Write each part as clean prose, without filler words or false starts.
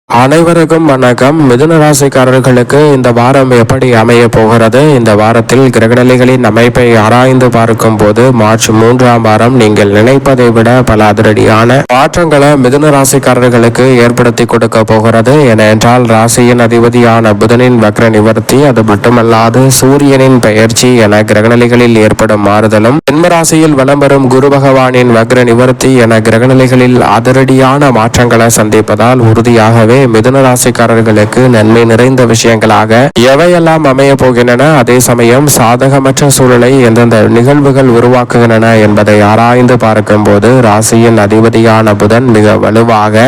அனைவருக்கும் வணக்கம். மிதுன ராசிக்காரர்களுக்கு இந்த வாரம் எப்படி அமைய போகிறது? இந்த வாரத்தில் கிரகநிலைகளின் அமைப்பை ஆராய்ந்து பார்க்கும் போது மார்ச் 3ஆம் வாரம் நீங்கள் நினைப்பதை விட பல அதிரடியான மாற்றங்களை மிதுன ராசிக்காரர்களுக்கு ஏற்படுத்தி கொடுக்க போகிறது. ஏனென்றால் ராசியின் அதிபதியான புதனின் வக்ர நிவர்த்தி, அது மட்டுமல்லாது சூரியனின் பெயர்ச்சி என கிரகநிலைகளில் ஏற்படும் மாறுதலும், ஜென்ம ராசியில் வலம் வரும் குரு பகவானின் வக்ர நிவர்த்தி என கிரகநிலைகளில் அதிரடியான மாற்றங்களை சந்திப்பதால் உறுதியாகவே மிதுன ராசிக்காரர்களுக்கு நன்மை நிறைந்த விஷயங்களாக எவையெல்லாம் அமைய போகின்றன, அதே சமயம் சாதகமற்ற சூழலை எந்தெந்த நிகழ்வுகள் உருவாக்குகின்றன என்பதை ஆராய்ந்து பார்க்கும் போது ராசியின் அதிபதியான புதன் மிக வலுவாக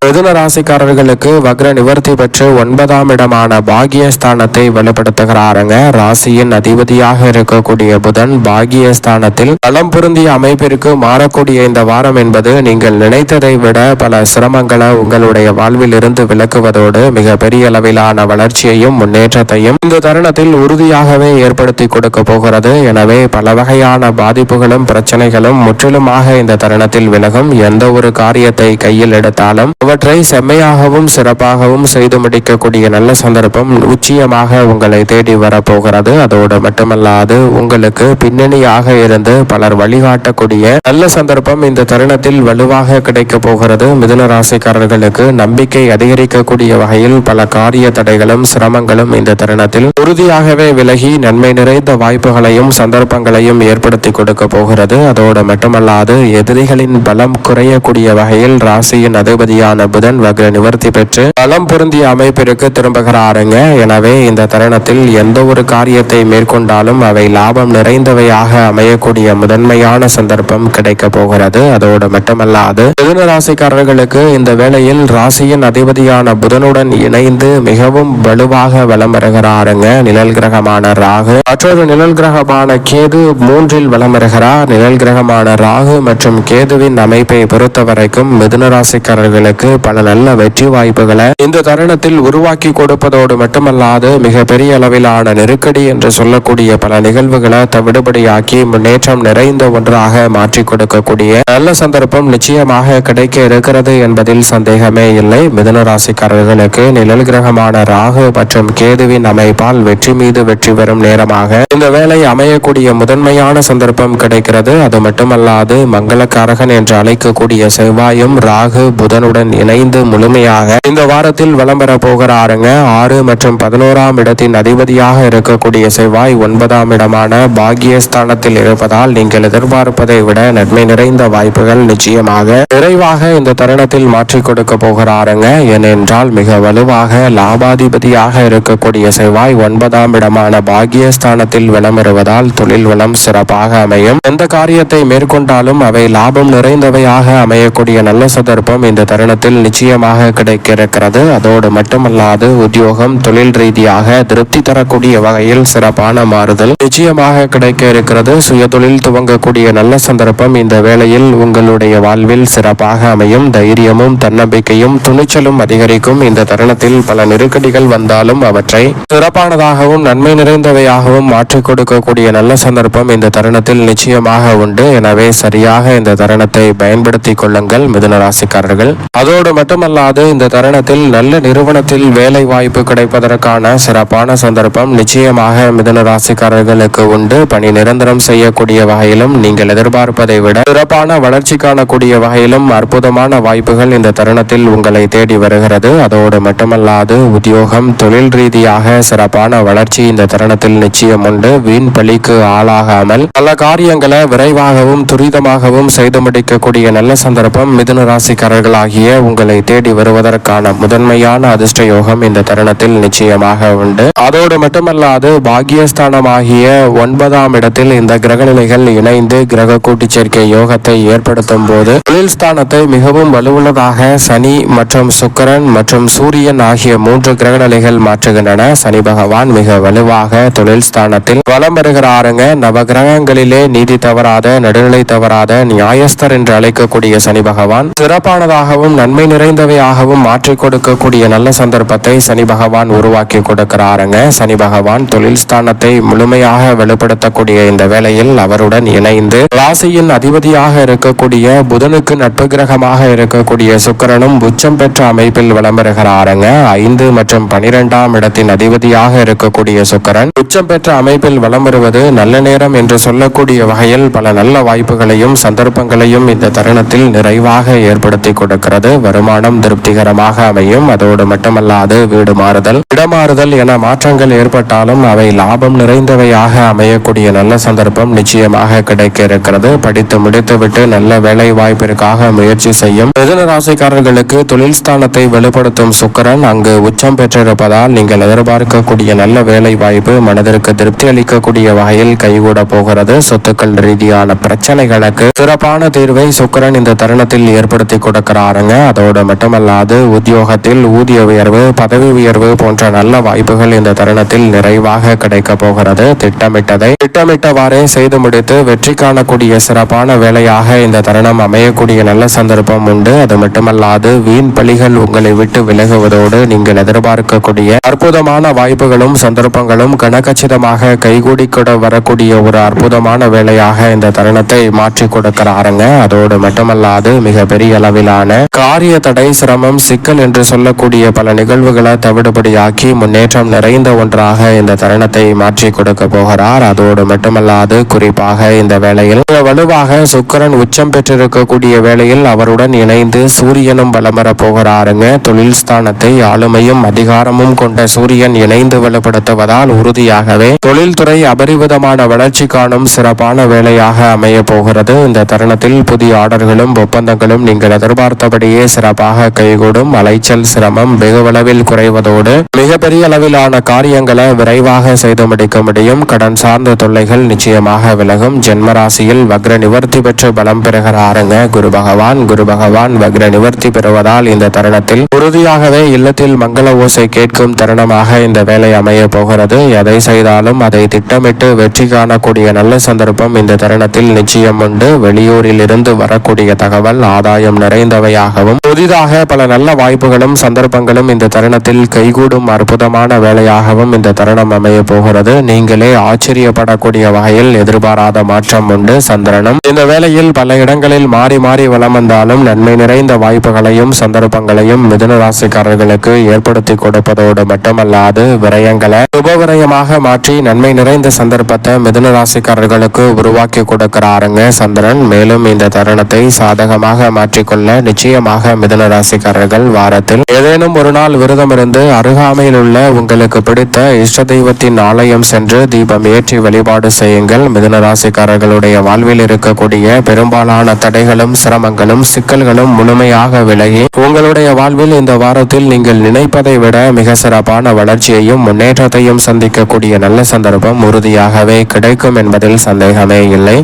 மிதுன ராசிக்காரர்களுக்கு வக்ர நிவர்த்தி பெற்று 9ஆம் இடமான பாகியஸ்தானத்தை வலுப்படுத்துகிறாருங்க. ராசியின் அதிபதியாக இருக்கக்கூடிய புதன் பாகியஸ்தானத்தில் பலம் பொருந்திய அமைப்பிற்கு மாறக்கூடிய இந்த வாரம் என்பது நீங்கள் நினைத்ததை விட பல சிரமங்களை உங்களுடைய வாழ்வில் இருந்து விலக்குவதோடு மிக பெரிய அளவிலான வளர்ச்சியையும் முன்னேற்றத்தையும் இந்த தருணத்தில் உறுதியாகவே ஏற்படுத்தி கொடுக்க போகிறது. எனவே பல வகையான பாதிப்புகளும் பிரச்சனைகளும் முற்றிலுமாக இந்த தருணத்தில் விலகும். எந்த ஒரு காரியத்தை கையில் எடுத்தாலும் அவற்றை செம்மையாகவும் சிறப்பாகவும் செய்து முடிக்கக்கூடிய நல்ல சந்தர்ப்பம் நிச்சயமாக உங்களை தேடி வரப்போகிறது. அதோடு மட்டுமல்லாது உங்களுக்கு பின்னணியாக இருந்து பலர் வழிகாட்டக்கூடிய நல்ல சந்தர்ப்பம் இந்த தருணத்தில் வலுவாக கிடைக்க போகிறது. மிதுன ராசிக்காரர்களுக்கு நம்பிக்கை அதிகரிக்கக்கூடிய வகையில் பல காரிய தடைகளும் சிரமங்களும் இந்த தருணத்தில் உறுதியாகவே விலகி நன்மை நிறைந்த வாய்ப்புகளையும் சந்தர்ப்பங்களையும் ஏற்படுத்தி கொடுக்க போகிறது. அதோடு மட்டுமல்லாது எதிரிகளின் பலம் குறையக்கூடிய வகையில் ராசியின் அதிபதியான புதன் வக்ர நிவர்த்தி பெற்று பலம் பொருந்திய அமைப்பிற்கு திரும்புகிறாருங்க. எனவே இந்த தருணத்தில் எந்த ஒரு காரியத்தை மேற்கொண்டாலும் அவை லாபம் நிறைந்தவையாக அமையக்கூடிய முதன்மையான சந்தர்ப்பம் கிடைக்க போகிறது. அதோடு மட்டுமல்லாது மிதுன ராசிக்காரர்களுக்கு இந்த வேளையில் ராசியின் அதிபதியான புதனுடன் இணைந்து மிகவும் வலுவாக வலம் வருகிறாருங்க நிழல் கிரகமான ராகு. மற்றொரு நிழல் கிரகமான கேது 3இல் வலம் வருகிறார். நிழல் கிரகமான ராகு மற்றும் கேதுவின் அமைப்பை பொறுத்த வரைக்கும் மிதுன ராசிக்காரர்களுக்கு பல நல்ல வெற்றி வாய்ப்புகளை இந்த தருணத்தில் உருவாக்கி கொடுப்பதோடு மட்டுமல்லாது மிக பெரிய அளவிலான நெருக்கடி என்று சொல்லக்கூடிய பல நிகழ்வுகளை தவிடுபடியாக்கி முன்னேற்றம் நிறைந்த ஒன்றாக மாற்றி கொடுக்கக்கூடிய நல்ல சந்தர்ப்பம் நிச்சயமாக கிடைக்க இருக்கிறது என்பதில் சந்தேகமே இல்லை. மிதுன ராசிக்காரர்களுக்கு நிழல் கிரகமான ராகு மற்றும் கேதுவின் அமைப்பால் வெற்றி மீது வெற்றி பெறும் நேரமாக இந்த வேலை அமையக்கூடிய முதன்மையான சந்தர்ப்பம் கிடைக்கிறது. அது மட்டுமல்லாது மங்களக்காரகன் என்று அழைக்கக்கூடிய செவ்வாயும் ராகு புதனுடன் இணைந்து முழுமையாக இந்த வாரத்தில் வலம் பெற போகிறாருங்க. 6 மற்றும் 11ஆம் இடத்தின் அதிபதியாக இருக்கக்கூடிய செவ்வாய் 9ஆம் இடமான பாகியஸ்தானத்தில் இருப்பதால் நீங்கள் எதிர்பார்ப்பதை விட நன்மை நிறைந்த வாய்ப்புகள் நிச்சயமாக விரைவாக இந்த தருணத்தில் மாற்றிக் கொடுக்க போகிறாருங்க. ஏனென்றால் மிக வலுவாக லாபாதிபதியாக இருக்கக்கூடிய செவ்வாய் 9ஆம் இடமான பாகியஸ்தானத்தில் வலம் வருவதால் தொழில் வளம் சிறப்பாக அமையும். எந்த காரியத்தை மேற்கொண்டாலும் அவை லாபம் நிறைந்தவையாக அமையக்கூடிய நல்ல சந்தர்ப்பம் இந்த தருணத்தில் நிச்சயமாக கிடைக்க இருக்கிறது. அதோடு மட்டுமல்லாது உத்தியோகம் தொழில் ரீதியாக திருப்தி தரக்கூடிய வகையில் சிறப்பான மாறுதல் நிச்சயமாக கிடைக்க இருக்கிறது. சுயதொழில் துவங்கக்கூடிய நல்ல சந்தர்ப்பம் இந்த வேளையில் உங்களுடைய வாழ்வில் சிறப்பாக அமையும். தைரியமும் தன்னம்பிக்கையும் துணிச்சலும் அதிகரிக்கும். இந்த தருணத்தில் பல நெருக்கடிகள் வந்தாலும் அவற்றை சிறப்பானதாகவும் நன்மை நிறைந்தவையாகவும் மாற்றிக் கொடுக்கக்கூடிய நல்ல சந்தர்ப்பம் இந்த தருணத்தில் நிச்சயமாக உண்டு. எனவே சரியாக இந்த தருணத்தை பயன்படுத்திக் கொள்ளுங்கள் மிதுன ராசிக்காரர்கள். அதோடு மட்டுமல்லாது இந்த தருணத்தில் நல்ல நிறுவனத்தில் வேலை வாய்ப்பு கிடைப்பதற்கான சிறப்பான சந்தர்ப்பம் நிச்சயமாக மிதுன ராசிக்காரர்களுக்கு உண்டு. பணி நிரந்தரம் செய்யக்கூடிய வகையிலும் நீங்கள் எதிர்பார்ப்பதை விட சிறப்பான வளர்ச்சி காணக்கூடிய வகையிலும் அற்புதமான வாய்ப்புகள் இந்த தருணத்தில் உங்களை தேடி வருகிறது. அதோடு மட்டுமல்லாது உத்தியோகம் தொழில் ரீதியாக சிறப்பான வளர்ச்சி இந்த தருணத்தில் நிச்சயம் உண்டு. வீண் பலிக்கு ஆளாகாமல் பல காரியங்களை விரைவாகவும் துரிதமாகவும் செய்து முடிக்கக்கூடிய நல்ல சந்தர்ப்பம் மிதுன ராசிக்காரர்களாகிய உங்களை தேடி வருவதற்கான முதன்மையான அதிர்ஷ்ட யோகம் இந்த தருணத்தில் நிச்சயமாக உண்டு. அதோடு மட்டுமல்லாது பாகியஸ்தானமாகிய 9ஆம் இடத்தில் இந்த கிரகநிலைகள் இணைந்து கிரக கூட்டு சேர்க்கை யோகத்தை ஏற்படுத்தும் போது தொழில் ஸ்தானத்தை மிகவும் வலுவுள்ளதாக சனி மற்றும் சுக்கிரன் மற்றும் சூரியன் ஆகிய 3 கிரகநிலைகள் மாற்றுகின்றன. சனி பகவான் மிக வலுவாக தொழில் ஸ்தானத்தில் வலம் வருகிறாருங்க. நவ கிரகங்களிலே நீதி தவறாத நடுநிலை தவறாத நியாயஸ்தர் என்று அழைக்கக்கூடிய சனி பகவான் சிறப்பானதாகவும் நன்மை நன்மை நிறைந்தவையாகவும் மாற்றிக் கொடுக்கக்கூடிய நல்ல சந்தர்ப்பத்தை சனி பகவான் உருவாக்கி கொடுக்கிறாருங்க. சனி பகவான் தொழில் ஸ்தானத்தை முழுமையாக வெளிப்படுத்தக்கூடிய இந்த வேளையில் அவருடன் இணைந்து ராசியின் அதிபதியாக இருக்கக்கூடிய புதனுக்கு நட்பு கிரகமாக இருக்கக்கூடிய சுக்கிரனும் உச்சம் பெற்ற அமைப்பில் விளம்பருகிறாருங்க. 5 மற்றும் 12ஆம் இடத்தின் அதிபதியாக இருக்கக்கூடிய சுக்கிரன் உச்சம் பெற்ற அமைப்பில் விளம்பருவது நல்ல நேரம் என்று சொல்லக்கூடிய வகையில் பல நல்ல வாய்ப்புகளையும் சந்தர்ப்பங்களையும் இந்த தருணத்தில் நிறைவாக ஏற்படுத்தி கொடுக்கிறது. வருமானம் திருப்திகரமாக அமையும். அதோடு மட்டுமல்லாது வீடு மாறுதல், இடமாறுதல் என மாற்றங்கள் ஏற்பட்டாலும் அவை லாபம் நிறைந்தவையாக அமையக்கூடிய நல்ல சந்தர்ப்பம் நிச்சயமாக கிடைக்க இருக்கிறது. படித்து முடித்துவிட்டு நல்ல வேலை வாய்ப்பிற்காக முயற்சி செய்யும் மிதுன ராசிக்காரர்களுக்கு தொழில் ஸ்தானத்தை வெளிப்படுத்தும் சுக்கிரன் அங்கு உச்சம் பெற்றிருப்பதால் நீங்கள் எதிர்பார்க்கக்கூடிய நல்ல வேலை வாய்ப்பு மனதிற்கு திருப்தி அளிக்கக்கூடிய வகையில் கைகூட போகிறது. சொத்துக்கள் ரீதியான பிரச்சனைகளுக்கு சிறப்பான தீர்வை சுக்கிரன் இந்த தருணத்தில் ஏற்படுத்தி கொடுக்கிறாருங்க. அதோடு மட்டுமல்லாது உத்தியோகத்தில் ஊதிய உயர்வு, பதவி உயர்வு போன்ற நல்ல வாய்ப்புகள் இந்த தருணத்தில் நிறைவாக கிடைக்க போகிறது. திட்டமிட்டதை திட்டமிட்டவாறே செய்து முடித்து வெற்றி காணக்கூடிய சிறப்பான வேலையாக இந்த தருணம் அமையக்கூடிய நல்ல சந்தர்ப்பம் உண்டு. அது மட்டுமல்லாது வீண் பலிகள் உங்களை விட்டு விலகுவதோடு நீங்கள் எதிர்பார்க்கக்கூடிய அற்புதமான வாய்ப்புகளும் சந்தர்ப்பங்களும் கனகச்சிதமாக கைகூடி கூட வரக்கூடிய ஒரு அற்புதமான வேலையாக இந்த தருணத்தை மாற்றி கொடுக்கிறாருங்க. அதோடு மட்டுமல்லாது மிக பெரிய அளவிலான காரிய தடை, சிரமம், சிக்கல் என்று சொல்லக்கூடிய பல நிகழ்வுகளை தவிடுபடியாக்கி முன்னேற்றம் நிறைந்த ஒன்றாக இந்த தருணத்தை மாற்றி கொடுக்க போகிறார். அதோடு மட்டுமல்லாது குறிப்பாக இந்த வேளையில் வலுவாக சுக்கிரன் உச்சம் பெற்றிருக்கக்கூடிய வேளையில் அவருடன் இணைந்து சூரியனும் பலமர போகிறாருங்க. தொழில் ஸ்தானத்தை ஆளுமையும் அதிகாரமும் கொண்ட சூரியன் இணைந்து வலுப்படுத்துவதால் உறுதியாகவே தொழில்துறை அபரிவிதமான வளர்ச்சி காணும் சிறப்பான வேலையாக அமைய போகிறது. இந்த தருணத்தில் புதிய ஆர்டர்களும் ஒப்பந்தங்களும் நீங்கள் எதிர்பார்த்தபடியே சிறப்பாக கைகூடும். அலைச்சல், சிரமம் வெகுவளவில் குறைவதோடு மிகப்பெரிய அளவிலான காரியங்களை விரைவாக செய்து முடிக்க முடியும். கடன் சார்ந்த தொல்லைகள் நிச்சயமாக விலகும். ஜென்மராசியில் வக்ர நிவர்த்தி பெற்று பலம் பெறுகிறாருங்க குரு பகவான் வக்ர நிவர்த்தி பெறுவதால் இந்த தருணத்தில் உறுதியாகவே இல்லத்தில் மங்கள ஓசை கேட்கும் தருணமாக இந்த வேலை அமைய போகிறது. எதை செய்தாலும் அதை திட்டமிட்டு வெற்றி காணக்கூடிய நல்ல சந்தர்ப்பம் இந்த தருணத்தில் நிச்சயம் உண்டு. வெளியூரில் இருந்து வரக்கூடிய தகவல் ஆதாயம் நிறைந்தவையாகவும் புதிதாக பல நல்ல வாய்ப்புகளும் சந்தர்ப்பங்களும் இந்த தருணத்தில் கைகூடும் அற்புதமான வேலையாகவும் இந்த தருணம் அமைய போகிறது. நீங்களே ஆச்சரியப்படக்கூடிய வகையில் எதிர்பாராத மாற்றம் உண்டு. சந்திரனும் இந்த வேளையில் பல இடங்களில் மாறி மாறி வலம் வந்தாலும் நன்மை நிறைந்த வாய்ப்புகளையும் சந்தர்ப்பங்களையும் மிதுன ராசிக்காரர்களுக்கு ஏற்படுத்தி கொடுப்பதோடு மட்டுமல்லாது விரயங்களை உபவிரயமாக மாற்றி நன்மை நிறைந்த சந்தர்ப்பத்தை மிதுன ராசிக்காரர்களுக்கு உருவாக்கி கொடுக்கிறாருங்க சந்திரன். மேலும் இந்த தருணத்தை சாதகமாக மாற்றிக்கொள்ள நிச்சயமாக மிதுன ராசிக்காரர்கள் வாரத்தில் ஏதேனும் ஒரு நாள் விரதம் இருந்து அருகாமையில் உள்ள உங்களுக்கு பிடித்த இஷ்ட தெய்வத்தின் ஆலயம் சென்று தீபம் ஏற்றி வழிபாடு செய்யுங்கள். மிதுன ராசிக்காரர்களுடைய வாழ்வில் இருக்கக்கூடிய பெரும்பாலான தடைகளும் சிரமங்களும் சிக்கல்களும் முழுமையாக விலகி உங்களுடைய வாழ்வில் இந்த வாரத்தில் நீங்கள் நினைப்பதை விட மிக சிறப்பான வளர்ச்சியையும் முன்னேற்றத்தையும் சந்திக்கக்கூடிய நல்ல சந்தர்ப்பம் உறுதியாகவே கிடைக்கும் என்பதில் சந்தேகமே இல்லை.